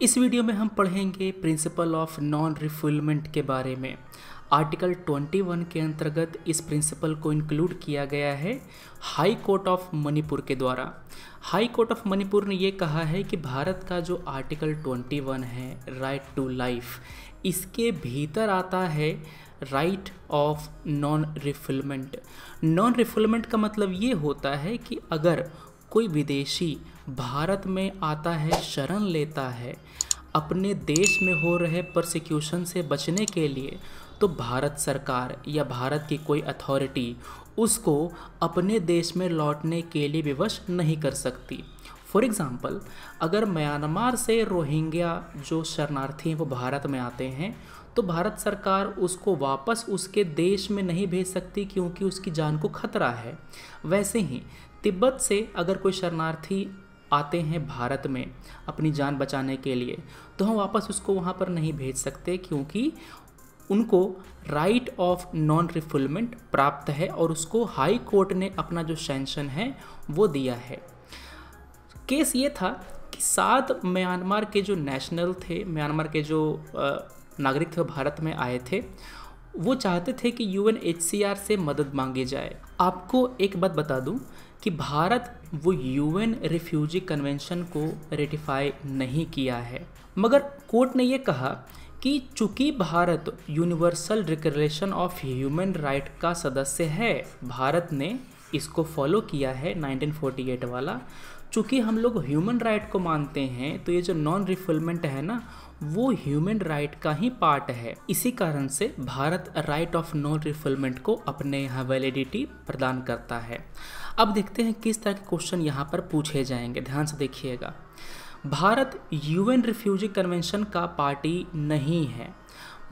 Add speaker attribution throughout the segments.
Speaker 1: इस वीडियो में हम पढ़ेंगे प्रिंसिपल ऑफ नॉन रिफुलमेंट के बारे में। आर्टिकल 21 के अंतर्गत इस प्रिंसिपल को इंक्लूड किया गया है हाई कोर्ट ऑफ मणिपुर के द्वारा। हाई कोर्ट ऑफ मणिपुर ने ये कहा है कि भारत का जो आर्टिकल 21 है राइट टू लाइफ, इसके भीतर आता है राइट ऑफ नॉन रिफुलमेंट। नॉन रिफुलमेंट का मतलब ये होता है कि अगर कोई विदेशी भारत में आता है, शरण लेता है अपने देश में हो रहे परसिक्यूशन से बचने के लिए, तो भारत सरकार या भारत की कोई अथॉरिटी उसको अपने देश में लौटने के लिए विवश नहीं कर सकती। फॉर एग्ज़ाम्पल, अगर म्यांमार से रोहिंग्या जो शरणार्थी हैं वो भारत में आते हैं, तो भारत सरकार उसको वापस उसके देश में नहीं भेज सकती क्योंकि उसकी जान को खतरा है। वैसे ही तिब्बत से अगर कोई शरणार्थी आते हैं भारत में अपनी जान बचाने के लिए, तो हम वापस उसको वहाँ पर नहीं भेज सकते क्योंकि उनको राइट ऑफ नॉन रिफुलमेंट प्राप्त है और उसको हाई कोर्ट ने अपना जो सैंक्शन है वो दिया है। केस ये था कि 7 म्यांमार के जो नेशनल थे, म्यांमार के जो नागरिक थे, भारत में आए थे। वो चाहते थे कि UNHCR से मदद मांगी जाए। आपको एक बात बता दूं कि भारत वो UN रिफ्यूजी कन्वेंशन को रेटिफाई नहीं किया है, मगर कोर्ट ने ये कहा कि चूंकि Bharat universal Declaration of Human right का सदस्य है, भारत ने इसको फॉलो किया है 1948 वाला। चूँकि हम लोग ह्यूमन राइट को मानते हैं, तो ये जो नॉन रिफुलमेंट है ना, वो ह्यूमन राइट का ही पार्ट है। इसी कारण से भारत राइट ऑफ नॉन रिफुलमेंट को अपने यहाँ वैलिडिटी प्रदान करता है। अब देखते हैं किस तरह के क्वेश्चन यहाँ पर पूछे जाएंगे, ध्यान से देखिएगा। भारत UN रिफ्यूजी कन्वेंशन का पार्टी नहीं है,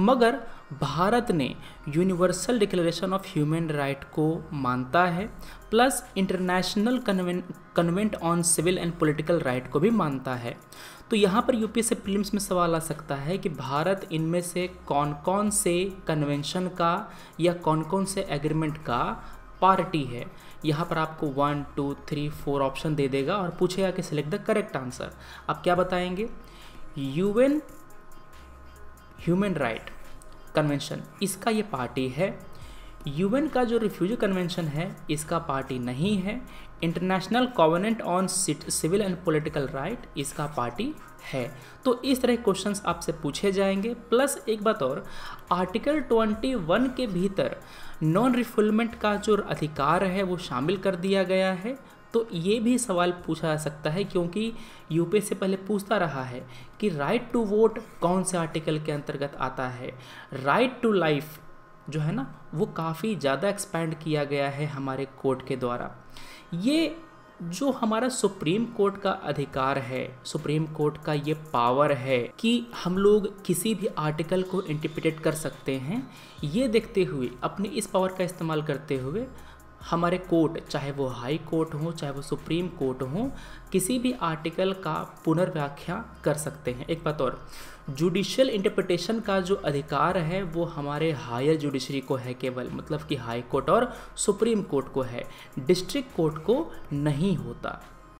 Speaker 1: मगर भारत ने Universal Declaration of Human Right को मानता है, plus International Convent on Civil and Political Right को भी मानता है। तो यहाँ पर UPSC प्रीलिम्स में सवाल आ सकता है कि भारत इनमें से कौन कौन से कन्वेंशन का या कौन कौन से एग्रीमेंट का पार्टी है। यहाँ पर आपको 1, 2, 3, 4 ऑप्शन दे देगा और पूछेगा कि सिलेक्ट द करेक्ट आंसर। आप क्या बताएंगे? UN ह्यूमन राइट कन्वेंशन, इसका ये पार्टी है। UN का जो रिफ्यूजी कन्वेंशन है, इसका पार्टी नहीं है। International Covenant on Civil and Political Right, इसका पार्टी है। तो इस तरह के क्वेश्चंस आपसे पूछे जाएंगे। प्लस एक बात और, आर्टिकल 21 के भीतर नॉन रिफुलमेंट का जो अधिकार है वो शामिल कर दिया गया है। तो ये भी सवाल पूछा जा सकता है क्योंकि UPSC से पहले पूछता रहा है कि राइट टू वोट कौन से आर्टिकल के अंतर्गत आता है। राइट टू लाइफ जो है ना, वो काफ़ी ज़्यादा एक्सपैंड किया गया है हमारे कोर्ट के द्वारा। ये जो हमारा सुप्रीम कोर्ट का अधिकार है, सुप्रीम कोर्ट का ये पावर है कि हम लोग किसी भी आर्टिकल को इंटरप्रेट कर सकते हैं। ये देखते हुए, अपनी इस पावर का इस्तेमाल करते हुए, हमारे कोर्ट, चाहे वो हाई कोर्ट हो चाहे वो सुप्रीम कोर्ट हो, किसी भी आर्टिकल का पुनर्व्याख्या कर सकते हैं। एक बात और, जुडिशियल इंटरप्रिटेशन का जो अधिकार है वो हमारे हायर जुडिशरी को है केवल, मतलब कि हाई कोर्ट और सुप्रीम कोर्ट को है, डिस्ट्रिक्ट कोर्ट को नहीं होता।